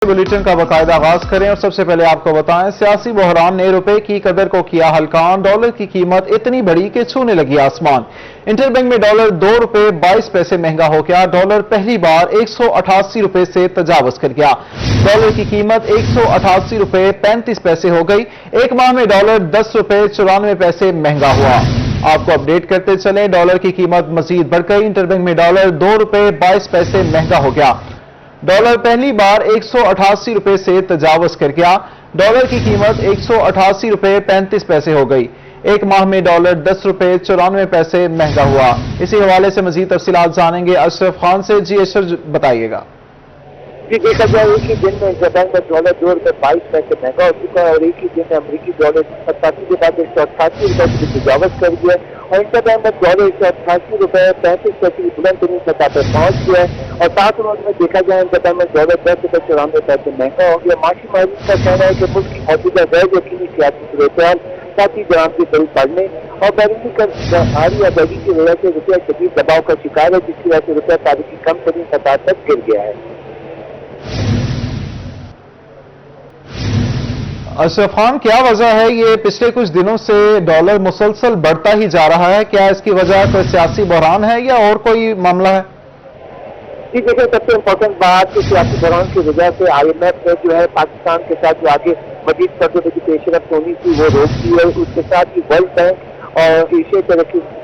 Bulletin का बाकायदा आगाज करें और सबसे पहले आपको बताएं, सियासी बहरान ने रुपए की कदर को किया हल्कान। डॉलर की कीमत इतनी बढ़ी कि छूने लगी आसमान। इंटरबैंक में डॉलर 2 रुपए 22 पैसे महंगा हो गया। डॉलर पहली बार 188 रुपए से तजावज कर गया। डॉलर की कीमत 188 रुपए 35 पैसे हो गई। एक माह में डॉलर 10 रुपए 94 पैसे महंगा हुआ। आपको अपडेट करते चलें, डॉलर की कीमत मजीद बढ़ गई। इंटरबैंक में डॉलर 2 रुपए 22 पैसे महंगा हो गया। डॉलर पहली बार 188 रुपए से तजावज कर गया। डॉलर की कीमत 188 रुपए 35 पैसे हो गई। एक माह में डॉलर 10 रुपए 94 पैसे महंगा हुआ। इसी हवाले से मजीद तफसीलात जानेंगे अशरफ खान से। जी अशरफ, बताइएगा। जी, देखा जाए एक ही दिन में इंटरबैंक में डॉलर 2 रुपए 22 पैसे महंगा हो चुका है और एक ही दिन में अमरीकी डॉलर 87 के बाद 188 रुपए की तजावज कर दिया और इंटरबैंक में डॉलर 188 रुपए 35 पैसे की बुलंद सतह पर पहुंच गया है। और 7 रोज में देखा जाए इंटरबैंक में डॉलर 10 रुपए 94 पैसे महंगा हो गया। माशी माहिरीन का कहना है कि मुल्क की मौजूदा गैर यकीनी सियासी सूरत साथी ग्राम की बड़ी बढ़ने और बैरूनी कर्ज भारी आबादी की वजह से रुपया शदीद दबाव का शिकार है, जिसकी वजह से रुपया तारीख की कम तरीन सतह तक गिर गया है। अशरफ खान, क्या वजह है ये पिछले कुछ दिनों से डॉलर मुसलसल बढ़ता ही जा रहा है? क्या इसकी वजह कोई सियासी बहरान है या और कोई मामला है? जी देखिए, सबसे इम्पोर्टेंट बात कि सियासी बहरान की वजह से IMF ने जो है पाकिस्तान के साथ जो आगे मजीद कर्जों की पेशरफ होनी थी वो रोक दी है। उसके साथ ही वर्ल्ड बैंक और एशिया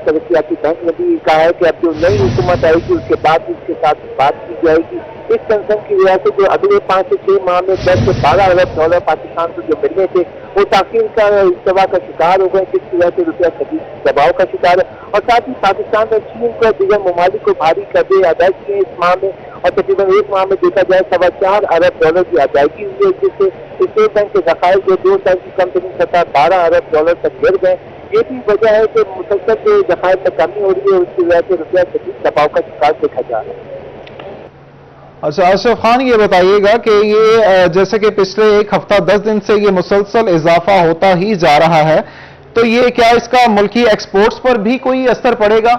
तरक्याती बैंक ने भी कहा है कि अब जो नई हुकूमत आएगी उसके बाद उसके साथ बात की जाएगी। इस कंसर्न की वजह से जो अगले 5 से 6 माह में 10 से 12 अरब डॉलर पाकिस्तान को जो मिलने थे वो ताखीर का इस्तवा का शिकार हो गए, जिसकी वजह से रुपया शदीद दबाव का शिकार है। और साथ ही पाकिस्तान ने चीन को दीगर ममालिक को भारी कर्जे अदा किए इस माह में और तकरीबन एक माह में देखा जाए 4.25 अरब डॉलर की अदायगी हुई है, जिससे स्टेट बैंक के ज़खायर जो 2 साल की कंपनी सतह 12 अरब डॉलर तक गिर गए। ये भी वजह है कि मुसलसल जो ज़खायर में कमी हो रही है उसकी वजह से रुपया शदीद दबाव का शिकार देखा जा रहा है। अच्छा अशरफ खान, ये बताइएगा कि ये जैसे कि पिछले एक हफ्ता 10 दिन से ये मुसलसल इजाफा होता ही जा रहा है, तो ये क्या इसका मुल्की एक्सपोर्ट्स पर भी कोई असर पड़ेगा?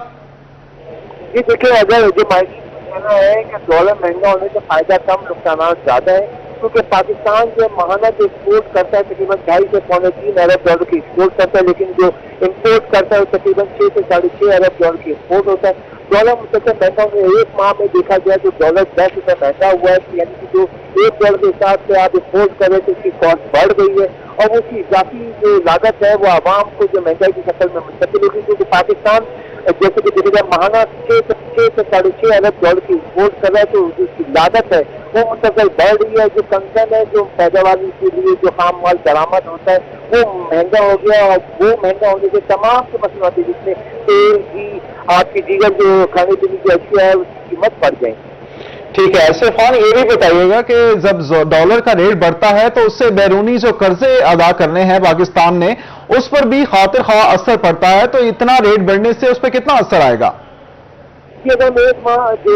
ये देखिए, अगर जो कहना है कि डॉलर महंगा होने से फायदा कम नुकसान ज्यादा है, क्योंकि पाकिस्तान जो माहाना जो एक्सपोर्ट करता है तकरीबन 2.5 से 3 अरब डॉलर की एक्सपोर्ट करता है, लेकिन जो इम्पोर्ट करता है तकरीबन 6 से 6.5 अरब डॉलर की एक्सपोर्ट होता है। डॉलर मुसलसल महंगा हुआ, एक माह में देखा गया तो डॉलर 10 रुपये महंगा हुआ है, यानी कि जो $1 के हिसाब से आप एक्सपोर्ट करें तो उसकी कॉस्ट बढ़ गई है और उसकी इजाफी जो लागत है वो आवाम को जो महंगाई की शक्ल में मुंतकिल होगी, क्योंकि पाकिस्तान जैसे कि देखिएगा माहाना 6 से 6.5 अरब डॉलर की एक्सपोर्ट कर रहा है, तो उसकी लागत है वो मुसलसल बढ़ रही है। जो कंसर्न है जो पैदावार के लिए जो खाम माल बरामद होता है वो महंगा हो गया और वो महंगा होने से तमाम के मसला जिसमें तेल घी आपकी दीगर जो खाने पीने की अशिया है उसकी कीमत बढ़ जाएगी। ठीक है अशरफ खान, ये भी बताइएगा कि जब डॉलर का रेट बढ़ता है तो उससे बैरूनी जो कर्जे अदा करने हैं पाकिस्तान ने उस पर भी खातिर खा असर पड़ता है, तो इतना रेट बढ़ने से उस पर कितना असर आएगा? कि अगर एक माह जो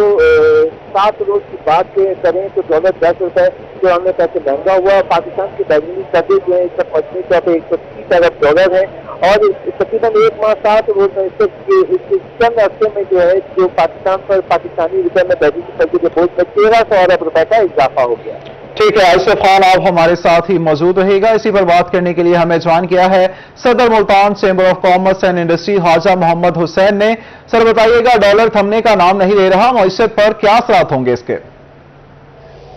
7 रोज की बात करें तो डॉलर 10 रुपए 94 पैसे महंगा हुआ। पाकिस्तान के बैरूनी कर्जे जो है इसका पश्चिमी तौर पर 130 अरब डॉलर है और तकरीबन एक माह 7 रोज में इसके चंद हफ्ते में जो है जो पाकिस्तान पर पाकिस्तानी रुपए में बैरूनी कर्जे के बोझ में 1300 अरब रुपए का इजाफा हो गया। ठीक है अशरफ खान, आप हमारे साथ ही मौजूद रहेगा। इसी पर बात करने के लिए हमें ज्वाइन किया है सदर Multan chamber of commerce and industry Khwaja Mohammad Hussain ने। सर बताइएगा, डॉलर थमने का नाम नहीं ले रहा, मईशत पर क्या असरात होंगे इसके?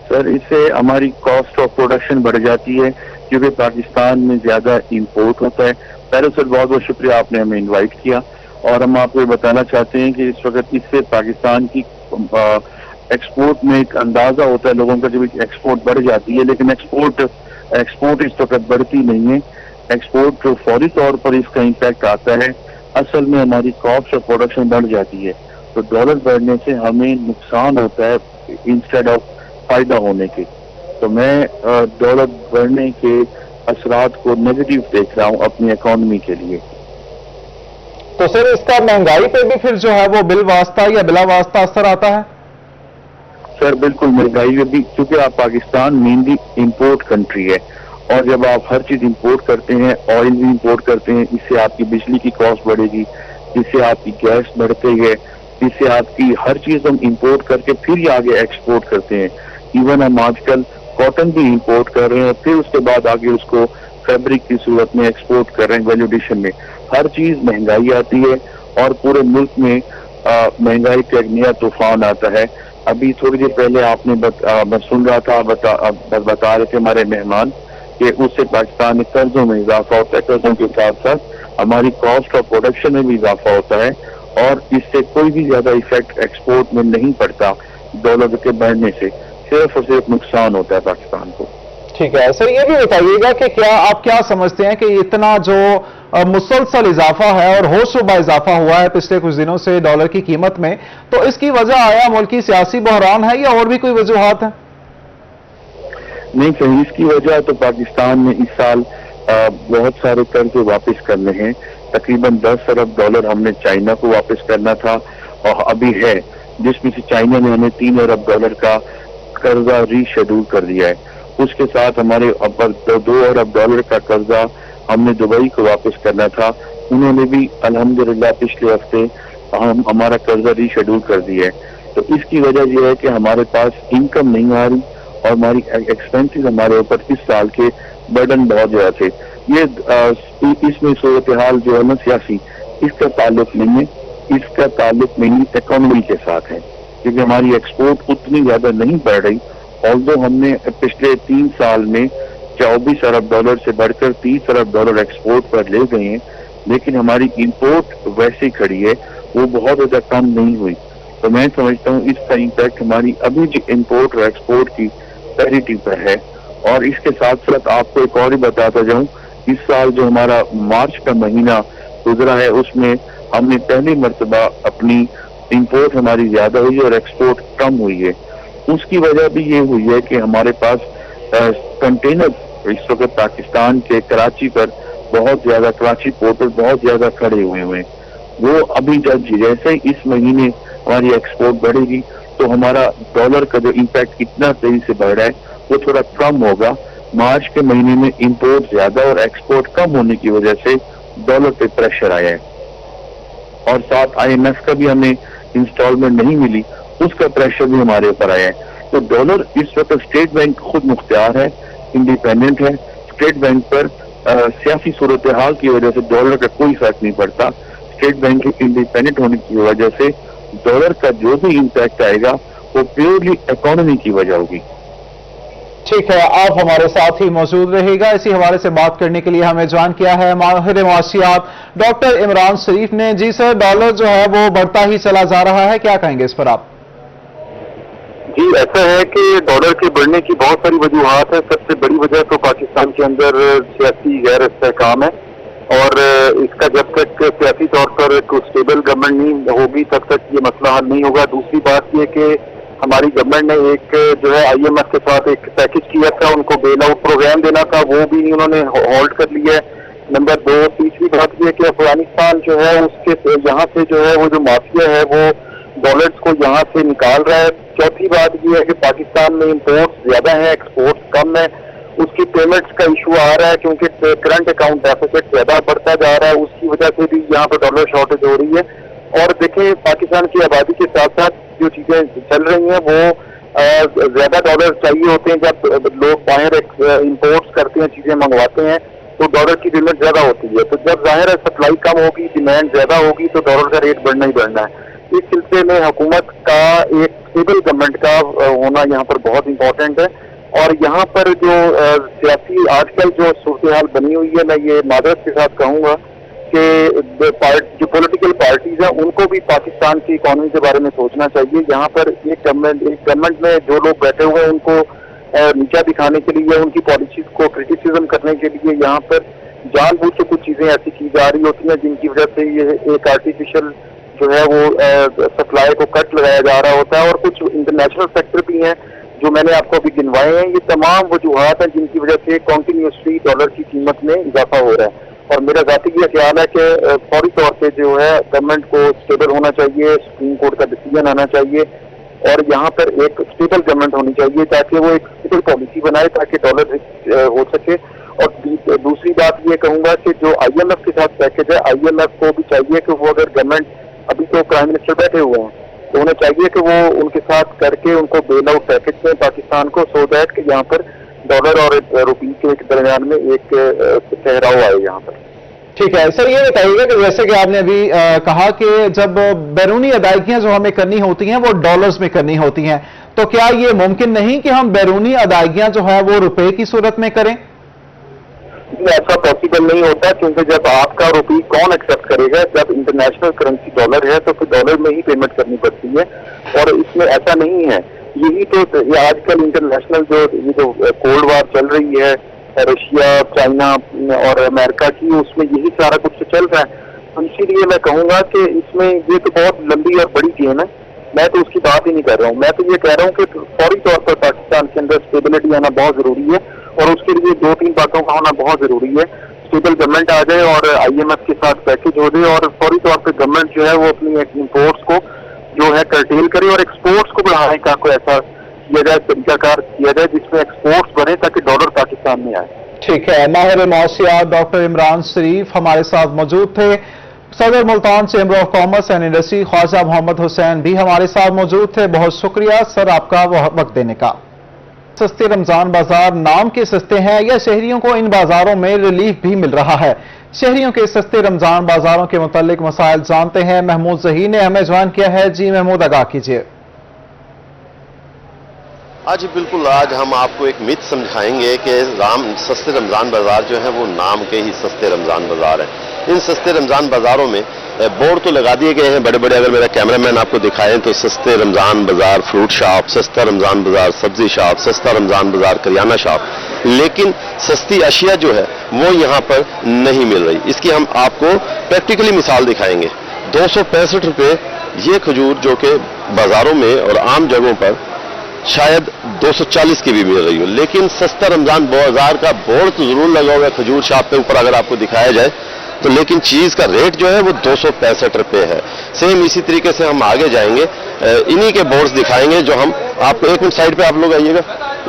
सर, इससे हमारी कॉस्ट ऑफ प्रोडक्शन बढ़ जाती है क्योंकि पाकिस्तान में ज्यादा इंपोर्ट होता है। पहले सर बहुत बहुत शुक्रिया, आपने हमें इन्वाइट किया और हम आपको बताना चाहते हैं कि इस वक्त इससे पाकिस्तान की एक्सपोर्ट में एक अंदाजा होता है लोगों का जब एक्सपोर्ट बढ़ जाती है, लेकिन एक्सपोर्ट इस वक्त बढ़ती नहीं है। एक्सपोर्ट फौरी तौर पर इसका इम्पैक्ट आता है, असल में हमारी कॉस्ट ऑफ प्रोडक्शन बढ़ जाती है, तो डॉलर बढ़ने से हमें नुकसान होता है इंस्टेड ऑफ फायदा होने के। तो मैं डॉलर बढ़ने के असरात को नेगेटिव देख रहा हूं अपनी इकोनॉमी के लिए। तो सर इसका महंगाई पे भी फिर जो है वो बिल वास्ता या बिला वास्ता असर आता है? सर बिल्कुल, महंगाई में भी, क्योंकि आप पाकिस्तान मेनली इंपोर्ट कंट्री है और जब आप हर चीज इंपोर्ट करते हैं, ऑयल भी इंपोर्ट करते हैं, इससे आपकी बिजली की कॉस्ट बढ़ेगी, इससे आपकी गैस बढ़ती है, इससे आपकी हर चीज हम इंपोर्ट करके फिर ही आगे एक्सपोर्ट करते हैं। इवन हम आजकल कॉटन भी इंपोर्ट कर रहे हैं, फिर उसके बाद आगे उसको फैब्रिक की सूरत में एक्सपोर्ट कर रहे हैं वैल्यू एडिशन में। हर चीज महंगाई आती है और पूरे मुल्क में महंगाई का एक नया तूफान आता है। अभी थोड़ी देर पहले आपने मैं सुन रहा था, बता रहे थे हमारे मेहमान कि उससे पाकिस्तान में कर्जों में इजाफा होता है, कर्जों के साथ साथ हमारी कॉस्ट ऑफ प्रोडक्शन में भी इजाफा होता है और इससे कोई भी ज्यादा इफेक्ट एक्सपोर्ट में नहीं पड़ता डॉलर के बढ़ने से, सिर्फ और सिर्फ नुकसान होता है पाकिस्तान को। ठीक है सर, ये भी बताइएगा कि आप क्या समझते हैं कि इतना जो मुसलसल इजाफा है और होशरुबा इजाफा हुआ है पिछले कुछ दिनों से डॉलर की कीमत में, तो इसकी वजह आया मुल्की सियासी बहरान है या और भी कोई वजूहात है? नहीं सही, इसकी वजह तो पाकिस्तान में इस साल बहुत सारे कर्जे वापस करने हैं। तकरीबन 10 अरब डॉलर हमने चाइना को वापस करना था और अभी है, जिसमें से चाइना ने हमें 3 अरब डॉलर का कर्जा रीशेड्यूल कर दिया है। उसके साथ हमारे 2 अरब डॉलर का कर्जा हमने दुबई को वापस करना था, उन्होंने भी अल्हम्दुलिल्लाह पिछले हफ्ते हमारा कर्जा रीशेड्यूल कर दिया है। तो इसकी वजह यह है कि हमारे पास इनकम नहीं आ रही और हमारी एक्सपेंसेस हमारे ऊपर इस साल के बर्डन बहुत ज्यादा थे। ये इसमें सूरत हाल जो है ना सियासी, इसका ताल्लुक नहीं है, इसका ताल्लुक मेनली इकोनॉमी के साथ है, क्योंकि हमारी एक्सपोर्ट उतनी ज्यादा नहीं बढ़ रही। ऑल्दो हमने पिछले 3 साल में 24 अरब डॉलर से बढ़कर 30 अरब डॉलर एक्सपोर्ट पर ले गए हैं, लेकिन हमारी इंपोर्ट वैसे ही खड़ी है, वो बहुत ज्यादा कम नहीं हुई। तो मैं समझता हूँ इसका इम्पैक्ट हमारी अभी जो इंपोर्ट और एक्सपोर्ट की पैरिटी पर है। और इसके साथ साथ आपको एक और ही बताता जाऊं, इस साल जो हमारा मार्च का महीना गुजरा है उसमें हमने पहली मर्तबा अपनी इंपोर्ट हमारी ज्यादा हुई और एक्सपोर्ट कम हुई है। उसकी वजह भी ये हुई है कि हमारे पास कंटेनर इस वक्त पाकिस्तान के कराची पर बहुत ज्यादा, कराची पोर्ट पर बहुत ज्यादा खड़े हुए हैं। वो अभी जैसे ही इस महीने हमारी एक्सपोर्ट बढ़ेगी तो हमारा डॉलर का जो इम्पैक्ट इतना तेजी से बढ़ रहा है वो थोड़ा कम होगा। मार्च के महीने में इंपोर्ट ज्यादा और एक्सपोर्ट कम होने की वजह से डॉलर पे प्रेशर आया है और साथ IMF का भी हमें इंस्टॉलमेंट नहीं मिली, उसका प्रेशर भी हमारे ऊपर आया है। तो डॉलर इस वक्त स्टेट बैंक खुद मुख्तियार है, इंडिपेंडेंट है। स्टेट बैंक पर सियासी सूरत हाल की वजह से डॉलर का कोई फर्क नहीं पड़ता। स्टेट बैंक के इंडिपेंडेंट होने की वजह से डॉलर का जो भी इम्पैक्ट आएगा वो प्योरली इकोनॉमी की वजह होगी। ठीक है, आप हमारे साथ ही मौजूद रहेगा। इसी हवाले से बात करने के लिए हमें ज्वाइन किया है माहिर मुआशियात डॉक्टर इमरान शरीफ ने। जी सर, डॉलर जो है वो बढ़ता ही चला जा रहा है, क्या कहेंगे इस पर आप? जी, ऐसा है कि डॉलर के बढ़ने की बहुत सारी वजूहात है। सबसे बड़ी वजह तो पाकिस्तान के अंदर सियासी गैर इस्तेहकाम है और इसका जब तक सियासी तौर पर कोई स्टेबल गवर्नमेंट नहीं होगी तब तक ये मसला हल नहीं होगा। दूसरी बात ये कि हमारी गवर्नमेंट ने एक जो है IMF के साथ एक पैकेज किया था, उनको बेल आउट प्रोग्राम देना था, वो भी उन्होंने होल्ड कर लिया है। नंबर 2, तीसरी बात ये कि अफगानिस्तान जो है उसके यहाँ से जो है वो जो माफिया है वो डॉलर्स को यहाँ से निकाल रहा है। चौथी बात ये है कि पाकिस्तान में इंपोर्ट ज्यादा है, एक्सपोर्ट कम है। उसकी पेमेंट्स का इशू आ रहा है क्योंकि करंट अकाउंट डेफिसिट ज्यादा बढ़ता जा रहा है, उसकी वजह से भी यहाँ पर डॉलर शॉर्टेज हो रही है। और देखें, पाकिस्तान की आबादी के साथ साथ जो चीजें चल रही हैं वो ज्यादा डॉलर चाहिए होते हैं। जब लोग बाहर इंपोर्ट्स करते हैं, चीजें मंगवाते हैं तो डॉलर की पेमेंट ज्यादा होती है। तो जब जाहिर है सप्लाई कम होगी, डिमांड ज्यादा होगी तो डॉलर का रेट बढ़ना ही बढ़ना है। इस सिलसिले में हुकूमत का एक स्टेबल गवर्नमेंट का होना यहाँ पर बहुत इंपॉर्टेंट है। और यहाँ पर जो सियासी आजकल जो सूरत हाल बनी हुई है, मैं ये मादरत के साथ कहूँगा कि जो पॉलिटिकल पार्टीज हैं उनको भी पाकिस्तान की इकोनॉमी के बारे में सोचना चाहिए। यहाँ पर एक गवर्नमेंट में जो लोग बैठे हुए हैं उनको नीचा दिखाने के लिए, उनकी पॉलिसीज को क्रिटिसिज्म करने के लिए यहाँ पर जानबूझ के कुछ चीजें ऐसी की जा रही होती हैं जिनकी वजह से ये एक आर्टिफिशियल जो है वो सप्लाई को कट लगाया जा रहा होता है। और कुछ इंटरनेशनल फैक्टर भी हैं जो मैंने आपको अभी गिनवाए हैं। ये तमाम वजूहात हैं जिनकी वजह से कॉन्टिन्यूसली डॉलर की कीमत में इजाफा हो रहा है। और मेरा ज़ाती ये ख्याल है कि फौरी तौर पे जो है गवर्नमेंट को स्टेबल होना चाहिए, सुप्रीम कोर्ट का डिसीजन आना चाहिए और यहाँ पर एक स्टेबल गवर्नमेंट होनी चाहिए ताकि वो एक स्टेबल पॉलिसी बनाए ताकि डॉलर हो सके। और दूसरी बात ये कहूँगा कि जो IMF के साथ पैकेज है, IMF को भी चाहिए कि वो अगर गवर्नमेंट, अभी तो प्राइम मिनिस्टर बैठे हुए हैं, تو انہیں چاہیے کہ وہ ان کے ساتھ کر کے ان کو بیل آؤٹ پیکج دیں پاکستان کو، سو دیٹ کہ یہاں پر ڈالر اور روپی کے درمیان میں ایک ٹھہراؤ آئے یہاں پر۔ ٹھیک ہے سر، یہ بتائیے گا کہ جیسے کہ آپ نے ابھی کہا کہ جب بیرونی ادائیگیاں جو ہمیں کرنی ہوتی ہیں وہ ڈالرز میں کرنی ہوتی ہیں، تو کیا یہ ممکن نہیں کہ ہم بیرونی ادائیگیاں جو ہے وہ روپے کی صورت میں کریں؟ ایسا پاسبل نہیں ہوتا، کیونکہ جب آپ کا روپی کون ایکسپٹ کرے گا؟ جب انٹرنیشنل کرنسی ڈالر ہے تو پھر ڈالر میں ہی پیمنٹ کرنی پڑتی ہے، اور اس میں ایسا نہیں ہے۔ یہی تو آج کل انٹرنیشنل جو کولڈ وار چل رہی ہے رشیا، چائنا اور امریکہ کی، اس میں یہی سارا کچھ چل رہا ہے۔ تو اسی لیے میں کہوں گا کہ اس میں یہ تو بہت لمبی اور بڑی گیم ہے، میں تو اس کی بات ہی نہیں کر رہا ہوں۔ میں تو یہ کہہ رہا ہوں کہ فوری طور پر پاکستان کے اندر اسٹیبلٹی آنا بہت ضروری ہے، اور اس کے لیے 2-3 باتوں کا ہونا بہت ضروری ہے۔ اسٹیبل گورنمنٹ آ جائے اور IMF کے ساتھ پیکج ہو جائے، اور فوری طور پہ گورنمنٹ جو ہے وہ اپنی امپورٹس کو جو ہے کرٹیل کرے اور ایکسپورٹس کو بڑھانے کا کوئی ایسا کیا جائے، طریقہ کار کیا جائے جس میں ایکسپورٹس بڑھے تاکہ ڈالر پاکستان میں آئے۔ ٹھیک ہے، ماہر معاشیات ڈاکٹر عمران شریف ہمارے ساتھ موجود تھے۔ صدر Multan chamber of commerce and industry Khawaja Muhammad Hussain بھی ہمارے ساتھ موجود تھے۔ بہت شکریہ سر آپ کا وقت دینے کا۔ سستے رمضان بازار نام کے سستے ہیں یا شہریوں کو ان بازاروں میں ریلیف بھی مل رہا ہے؟ شہریوں کے سستے رمضان بازاروں کے متعلق مسائل جانتے ہیں، محمود ظہیر نے ہمیں جوائن کیا ہے۔ جی محمود، آگاہ کیجیے۔ آج بالکل، آج ہم آپ کو ایک مت سمجھائیں گے کہ سستے رمضان بازار جو ہیں وہ نام کے ہی سستے رمضان بازار ہیں۔ ان سستے رمضان بازاروں میں بورڈ تو لگا دیے گئے ہیں بڑے بڑے، اگر میرا کیمرہ مین آپ کو دکھائیں تو سستے رمضان بازار فروٹ شاپ، سستا رمضان بازار سبزی شاپ، سستا رمضان بازار کریانہ شاپ، لیکن سستی اشیاء جو ہے وہ یہاں پر نہیں مل رہی۔ اس کی ہم آپ کو پریکٹیکلی مثال دکھائیں گے۔ 265 روپے یہ کھجور جو کہ بازاروں میں اور عام جگہوں پر شاید 240 کی بھی مل رہی ہو، لیکن سستا رمضان بازار کا بورڈ تو ضرور لگا ہوا ہے کھجور شاپ پہ اوپر اگر آپ کو دکھایا جائے تو، لیکن چیز کا ریٹ جو ہے وہ 265 روپے ہے۔ سیم اسی طریقے سے ہم آگے جائیں گے، انہی کے بورڈز دکھائیں گے جو ہم آپ کو، ایک منٹ سائڈ پہ آپ لوگ آئیے گا،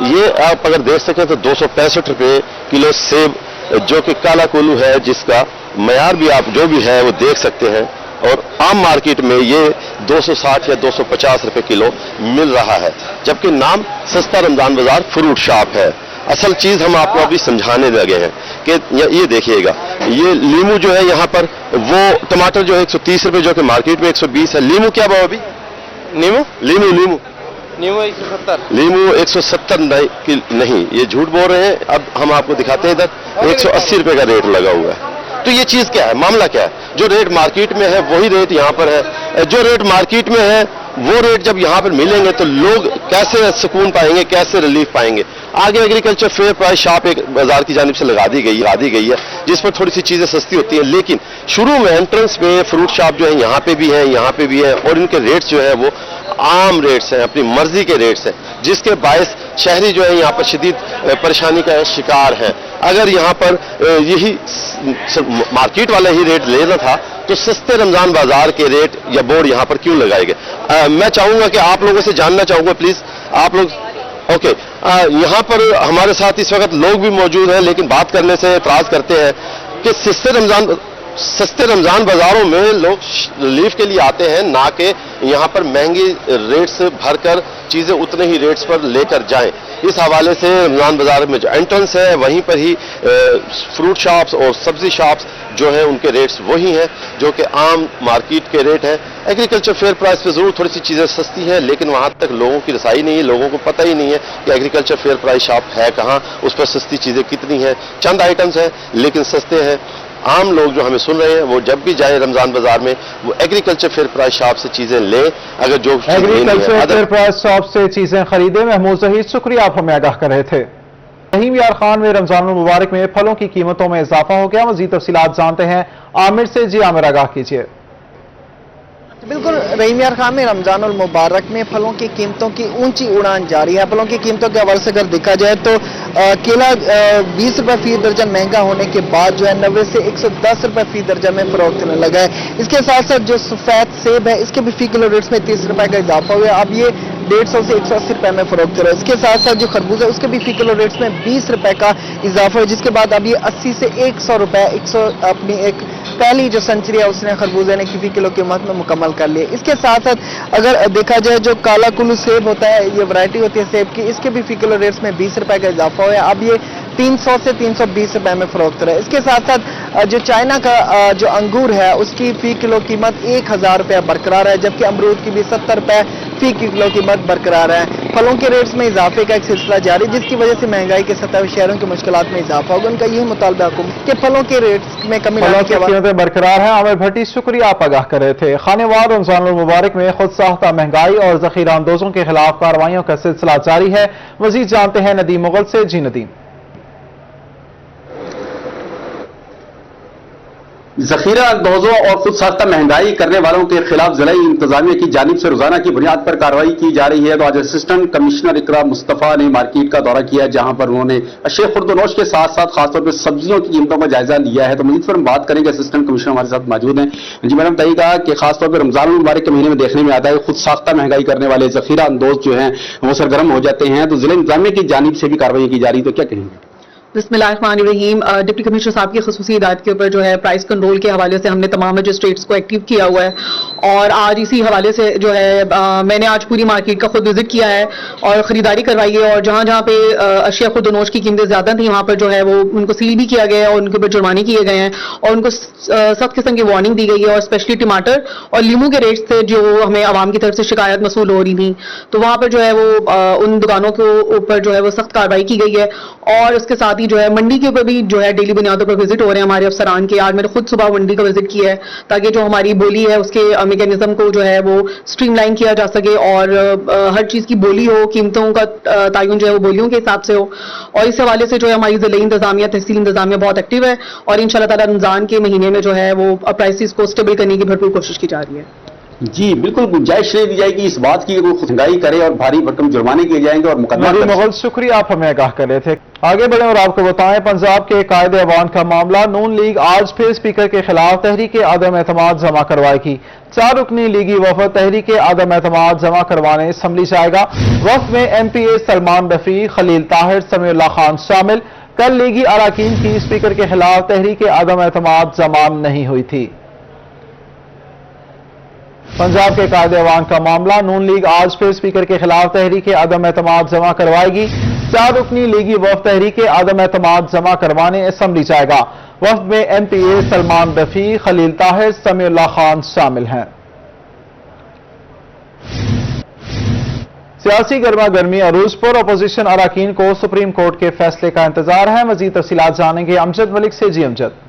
یہ آپ اگر دیکھ سکیں تو 265 روپے کلو سیب جو کہ کالا کولو ہے، جس کا معیار بھی آپ جو بھی ہے وہ دیکھ سکتے ہیں، اور عام مارکیٹ میں یہ 260 یا 250 روپے کلو مل رہا ہے، جبکہ نام سستا رمضان بازار فروٹ شاپ ہے۔ اصل چیز ہم آپ کو ابھی سمجھانے لگے ہیں کہ یہ دیکھیے گا، یہ لیمو جو ہے یہاں پر، وہ ٹماٹر جو ہے 130 روپے جو کہ مارکیٹ میں 120 ہے۔ لیمو کیا بھاؤ ابھی؟ لیمو 170 نہیں، یہ جھوٹ بول رہے ہیں۔ اب ہم آپ کو دکھاتے ہیں، ادھر 180 روپے کا ریٹ لگا ہوا ہے۔ تو یہ چیز کیا ہے، معاملہ کیا ہے؟ جو ریٹ مارکیٹ میں ہے وہی ریٹ یہاں پر ہے، جو ریٹ مارکیٹ میں ہے وہ ریٹ جب یہاں پر ملیں گے تو لوگ کیسے سکون پائیں گے، کیسے ریلیف پائیں گے؟ آگے ایگریکلچر فیئر پرائز شاپ ایک بازار کی جانب سے لگا دی گئی ہے، جس پر تھوڑی سی چیزیں سستی ہوتی ہیں، لیکن شروع میں انٹرنس میں فروٹ شاپ جو ہے یہاں پہ بھی ہے، یہاں پہ بھی ہے، اور ان کے ریٹس جو ہے وہ عام ریٹس ہیں، اپنی مرضی کے ریٹس ہیں، جس کے باعث شہری جو ہے یہاں پر شدید پریشانی کا شکار ہے۔ اگر یہاں پر یہی مارکیٹ والا ہی ریٹ لینا تھا تو سستے رمضان بازار کے ریٹ یا بورڈ یہاں پر کیوں لگائے گئے؟ میں چاہوں گا کہ آپ لوگوں سے جاننا چاہوں گا، پلیز آپ لوگ اوکے، یہاں پر ہمارے ساتھ اس وقت لوگ بھی موجود ہیں، لیکن بات کرنے سے اعتراض کرتے ہیں کہ سستے رمضان بازاروں میں لوگ ریلیف کے لیے آتے ہیں، نہ کہ یہاں پر مہنگی ریٹس بھر کر چیزیں اتنے ہی ریٹس پر لے کر جائیں۔ اس حوالے سے رمضان بازار میں جو انٹرنس ہے وہیں پر ہی فروٹ شاپس اور سبزی شاپس جو ہیں ان کے ریٹس وہی ہیں جو کہ عام مارکیٹ کے ریٹ ہیں۔ ایگریکلچر فیئر پرائز پہ ضرور تھوڑی سی چیزیں سستی ہیں، لیکن وہاں تک لوگوں کی رسائی نہیں ہے، لوگوں کو پتہ ہی نہیں ہے کہ ایگریکلچر فیئر پرائز شاپ ہے کہاں، اس پر سستی چیزیں کتنی ہیں۔ چند آئٹمز ہیں لیکن سستے ہیں۔ عام لوگ جو ہمیں سن رہے ہیں وہ جب بھی جائیں رمضان بازار میں وہ ایگریکلچر فیئر پرائز شاپ سے چیزیں لیں، اگر جو ایگریکلچر فیئر پرائز شاپ سے چیزیں خریدیں۔ محمود ظہیر، شکریہ، آپ ہمیں آگاہ کر رہے تھے۔ رحیم یار خان میں رمضان المبارک میں پھلوں کی قیمتوں میں اضافہ ہو گیا، مزید تفصیلات جانتے ہیں عامر سے۔ جی عامر، آگاہ کیجیے۔ بالکل، رحیم یار خان میں رمضان المبارک میں پھلوں کی قیمتوں کی اونچی اڑان جاری ہے۔ پھلوں کی قیمتوں کے حوالے سے اگر دیکھا جائے تو کیلا 20 روپے فی درجن مہنگا ہونے کے بعد جو ہے 90 سے 110 روپے فی درجن میں فروخت ہونے لگا ہے۔ اس کے ساتھ ساتھ جو سفید سیب ہے اس کے بھی فی کلو ریٹس میں 30 روپے کا اضافہ ہوا ہے، اب یہ 150 سے 180 روپے میں فروخت ہو رہا ہے۔ اس کے ساتھ ساتھ جو خربوز ہے اس کے بھی فی کلو ریٹس میں 20 روپے کا اضافہ ہے، جس کے بعد اب یہ 80 سے 100 روپے اپنی ایک पहली जो सेंचुरी है उसने खरबूजे ने फी किलो कीमत में मुकम्मल कर ली। इसके साथ साथ अगर देखा जाए जो काला कुल्लू सेब होता है, ये वैरायटी होती है सेब की, इसके भी फी किलो रेट्स में 20 रुपए का इजाफा हुआ है। अब ये 300 से 320 रुपए में फरोख्त रहा है। इसके साथ साथ जो चाइना का जो अंगूर है उसकी फी किलो कीमत 1000 रुपया बरकरार है, जबकि अमरूद की भी 70 रुपए फी किलो कीमत बरकरार है। फलों के रेट्स में इजाफे का एक सिलसिला जारी, जिसकी वजह से महंगाई के सतह शहरों की मुश्किलात में इजाफा होगा। उनका यही मुतालबा हुकूमत कि फलों के रेट्स में कमी फलों लाने की के बाद कीमतें बरकरार हैं। आमिर भट्टी शुक्रिया, आप आगाह कर रहे थे। खानेवार रमजानुल मुबारक में खुद साख्ता महंगाई और जखीरा अंदोजों के खिलाफ कार्रवाइयों का सिलसिला जारी है। मजीद जानते हैं नदीम मुगल से। जी नदीम। जखीरा अंदोजों और खुद साख्ता महंगाई करने वालों के खिलाफ जिला इंतजामिया की जानिब से रोजाना की बुनियाद पर कार्रवाई की जा रही है। तो आज असिस्टेंट कमिश्नर इकरा मुस्तफा ने मार्केट का दौरा किया, जहां पर उन्होंने अशिया खुर्दनोश के साथ साथ खासतौर पर सब्जियों की कीमतों का जायजा लिया है। तो मजीद पर हम बात करेंगे, असिस्टेंट कमिश्नर हमारे साथ मौजूद हैं। जी मैडम, बताइएगा कि खासतौर पर रमजान मुबारक के महीने में देखने में आता है खुद साख्ता महंगाई करने वाले जखीरा अंदोज जो है वो सरगर्म हो जाते हैं, तो जिला इंतजामिया की जानिब से भी कार्रवाई की जा रही है, तो क्या कहेंगे? बिस्मिल्लाहिर्रहमानिर्रहीम। डिप्टी कमिश्नर साहब की खुसूसी हिदायत के ऊपर जो है प्राइस कंट्रोल के हवाले से हमने तमाम मजिस्ट्रेट्स को एक्टिव किया हुआ है, और आज इसी हवाले से जो है मैंने आज पूरी मार्केट का खुद विजिट किया है और खरीदारी करवाई है। और जहाँ जहाँ पे अशिया खुर्दनोश की कीमतें ज्यादा थी वहाँ पर जो है वो उनको सील भी किया गया है और उनके ऊपर जुर्माने किए गए हैं और उनको सख्त किस्म की वार्निंग दी गई है। और स्पेशली टमाटर और लीमू के रेट्स थे जो हमें आवाम की तरफ से शिकायत मसूल हो रही थी, तो वहाँ पर जो है वो उन दुकानों के ऊपर जो है वो सख्त कार्रवाई की गई है। और उसके साथ ही जो है मंडी के ऊपर भी जो है डेली बुनियादों पर विजिट हो रहे हैं हमारे अफसरान के। आज मैंने खुद सुबह मंडी का विजिट किया है ताकि जो हमारी बोली है उसके मैकेनिज्म को जो है वो स्ट्रीमलाइन किया जा सके और हर चीज की बोली हो, कीमतों का तयन जो है वो बोलियों के हिसाब से हो। और इस हवाले से जो है हमारी जिला इंतजामिया, तहसील इंतजामिया बहुत एक्टिव है और इंशाल्लाह ताला रमजान के महीने में जो है वो प्राइसेस को स्टेबल करने की भरपूर कोशिश की जा रही है। जी बिल्कुल, गुंजाइश दी जाएगी इस बात की कोई महंगाई करे और भारी भरकम जुर्माने किए जाएंगे और मुकदमा नदीम मुगल शुक्रिया, आप हमें आगाह कर रहे थे। आगे बढ़े और आपको बताएं, पंजाब के कायदे अवान का मामला। नून लीग आज फिर स्पीकर के खिलाफ तहरीक आदम एतमाद जमा करवाएगी। 4 रुकनी लीगी वफद तहरीक आदम एतमाद जमा करवाने असम्बली जाएगा। वफ्द में MPA सलमान रफी, खलील ताहिर, समीउल्लाह खान शामिल। कल लीगी अराकीन की स्पीकर के खिलाफ तहरीक आदम एतमाद जमा नहीं हुई थी। पंजाब के कायदे अवान का मामला। नून लीग आज फिर स्पीकर के खिलाफ तहरीक आदम एतमाद जमा करवाएगी। 4 रुकनी लीगी वफ्द तहरीक आदम एतमाद जमा करवाने असम्बली जाएगा। वफ्द में MPA सलमान रफी, खलील ताहिर, समीउल्लाह खान शामिल हैं। सियासी गर्मा गर्मी अरूज पर। अपोजिशन अराकीन को सुप्रीम कोर्ट के फैसले का इंतजार है। मजीद तफसीलात जानेंगे अमजद मलिक से। जी अमजद।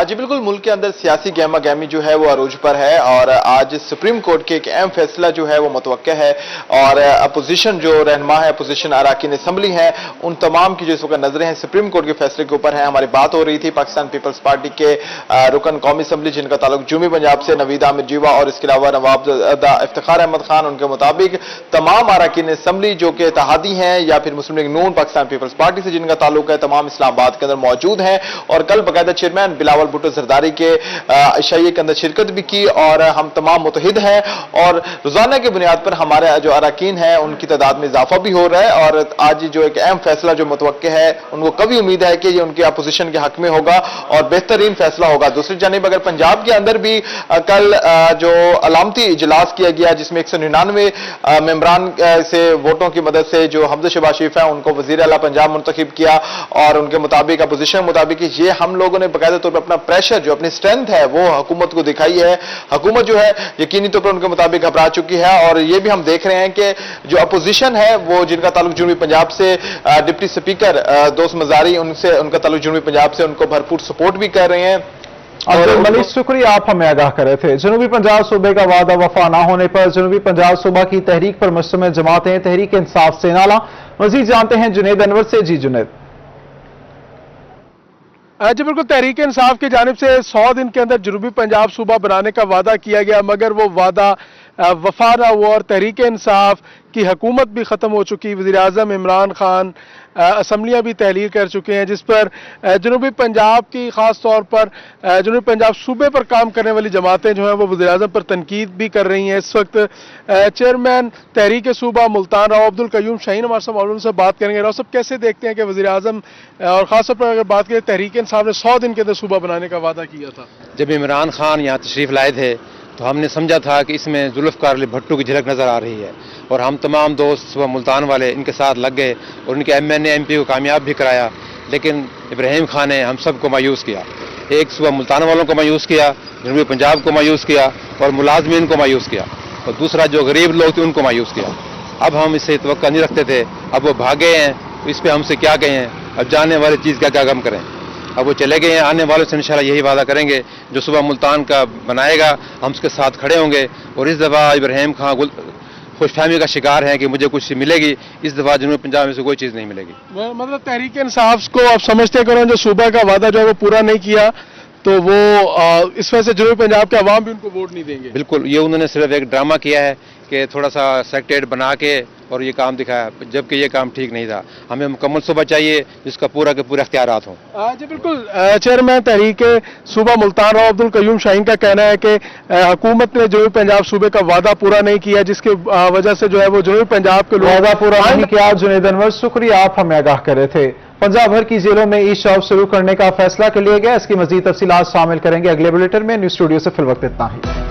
जी बिल्कुल, मुल्क के अंदर सियासी गहमा गहमी जो है वो अरूज पर है और आज सुप्रीम कोर्ट के एक अहम फैसला जो है वो मुतवक्का है और अपोजिशन जो रहनुमा है, अपोजिशन अराकीन असम्बली है, उन तमाम की जो इस वक्त नजरें हैं सुप्रीम कोर्ट के फैसले के ऊपर है। हमारी बात हो रही थी पाकिस्तान पीपल्स पार्टी के रुकन कौमी असम्बली जिनका ताल्लुक जुमी पंजाब से नवीद आमिर जीवा और इसके अलावा नवाब इफ्तिखार अहमद खान, उनके मुताबिक तमाम अराकीन असम्बली जो कि इत्तेहादी हैं या फिर मुस्लिम लीग नून पाकिस्तान पीपल्स पार्टी से जिनका ताल्लुक है, तमाम इस्लामाबाद के अंदर मौजूद हैं और कल बाकायदा चेयरमैन बिलावल भुट्टो जरदारी के इशाइये के अंदर शिरकत भी की और हम तमाम मुतहिद हैं और रोजाना की बुनियाद पर हमारे जो अराकीन हैं उनकी तादाद में इजाफा भी हो रहा है। और आज जो एक अहम फैसला जो मुतवक्के है, उनको कभी उम्मीद है कि ये उनकी अपोजिशन के हक में होगा और बेहतरीन फैसला होगा। दूसरी जानिब अगर पंजाब के अंदर भी कल जो अलामती इजलास किया गया जिसमें 199 मेंबरान से वोटों की मदद से जो हमजा शहबाज शरीफ है उनको वजीर आला पंजाब मुंतखब किया और उनके मुताबिक अपोजिशन के मुताबिक ये हम लोगों ने बाकायदा तौर पर अपना प्रेशर जो अपनी स्ट्रेंथ है वो हुकूमत को दिखाई है। हुकूमत जो है यकीनी तौर पर उनके मुताबिक घबरा चुकी है और ये भी हम देख रहे हैं कि जो अपोजिशन है वो जिनका ताल्लुक जुनूबी पंजाब से डिप्टी स्पीकर दोस्त मजारी उनसे उनका ताल्लुक जुनूबी पंजाब से उनको भरपूर सपोर्ट भी कर रहे हैं। अब्दुल मलिक शुक्रिया, आप हमें आगाह कर रहे थे। जनूबी पंजाब सूबे का वादा वफा न होने पर जनूबी पंजाब सूबा की तहरीक पर मुश्तमिल जमातें तहरीक इंसाफ से नाला। मजीद जानते हैं जुनेद अनवर से। जी जुनेद। जी बिल्कुल, तहरीक इंसाफ की जानिब से 100 दिन के अंदर जनूबी पंजाब सूबा बनाने का वादा किया गया मगर वो वादा वफा ना हुआ और तहरीक इंसाफ की हुकूमत भी ख़त्म हो चुकी। वज़ीर-ए-आज़म इमरान खान असम्बलियाँ भी तहलील कर चुके हैं, जिस पर जनूबी पंजाब की ख़ास तौर पर जनूबी पंजाब सूबे पर काम करने वाली जमातें जो हैं वो वज़ीर-ए-आज़म पर तनकीद भी कर रही हैं। इस वक्त चेयरमैन तहरीक सूबा मुल्तान राव अब्दुल कयूम शाहीन हमारे साथ मौजूद, उनसे बात करेंगे। राव साहब, कैसे देखते हैं कि वज़ीर-ए-आज़म और ख़ास तौर पर अगर बात करें तहरीक इंसाफ ने 100 दिन के अंदर सूबा बनाने का वादा किया था? जब इमरान खान यहाँ तशरीफ़ लाए थे तो हमने समझा था कि इसमें जुल्फ़कार अली भट्टो की झलक नज़र आ रही है, और हम तमाम दोस्त सुबह मुल्तान वाले इनके साथ लग गए और उनके MNA MP को कामयाब भी कराया। लेकिन इब्राहिम खान ने हम सबको मायूस किया। एक सुबह मुल्तान वालों को मायूस किया, जनूबी पंजाब को मायूस किया और मुलाजमीन को मायूस किया, और दूसरा जो गरीब लोग थे उनको मायूस किया। अब हम इससे तवक्का नहीं रखते थे, अब वो भागे हैं, इस पर हमसे क्या कहें, अब जाने वाली चीज़ क्या क्या हम करें। अब वो चले गए हैं, आने वालों से इंशाल्लाह यही वादा करेंगे जो सुबह मुल्तान का बनाएगा हम उसके साथ खड़े होंगे। और इस दफ़ा इब्राहिम खान खुशफहमी का शिकार है कि मुझे कुछ मिलेगी, इस दफ़ा जनूबी पंजाब में से कोई चीज़ नहीं मिलेगी। मतलब तहरीक इंसाफ को आप समझते हैं कि उन्होंने जो सूबा का वादा जो है वो पूरा नहीं किया, तो वो इस वजह से जनूबी पंजाब के अवाम भी उनको वोट नहीं देंगे? बिल्कुल, ये उन्होंने सिर्फ एक ड्रामा किया है कि थोड़ा सा सेक्रेटरीट बना के और ये काम दिखाया, जबकि ये काम ठीक नहीं था। हमें मुकम्मल सूबा चाहिए जिसका पूरा के पूरे अख्तियारात हों। जी बिल्कुल, चेयरमैन तहरीक सूबा मुल्तान राव अब्दुल कयूम शाहीन का कहना है कि हुकूमत ने जनूबी पंजाब सूबे का वादा पूरा नहीं किया, जिसके वजह से जो है वो जनूबी पंजाब के लोग वादा पूरा नहीं किया। जुनैद अनवर, शुक्रिया, आप हमें आगाह कर रहे थे। पंजाब भर की जेलों में ई शॉप शुरू करने का फैसला कर लिया गया। इसकी मजीद तफसीलात शामिल करेंगे अगले बुलेटिन में। न्यूज़ स्टूडियो से फिल वक्त इतना ही।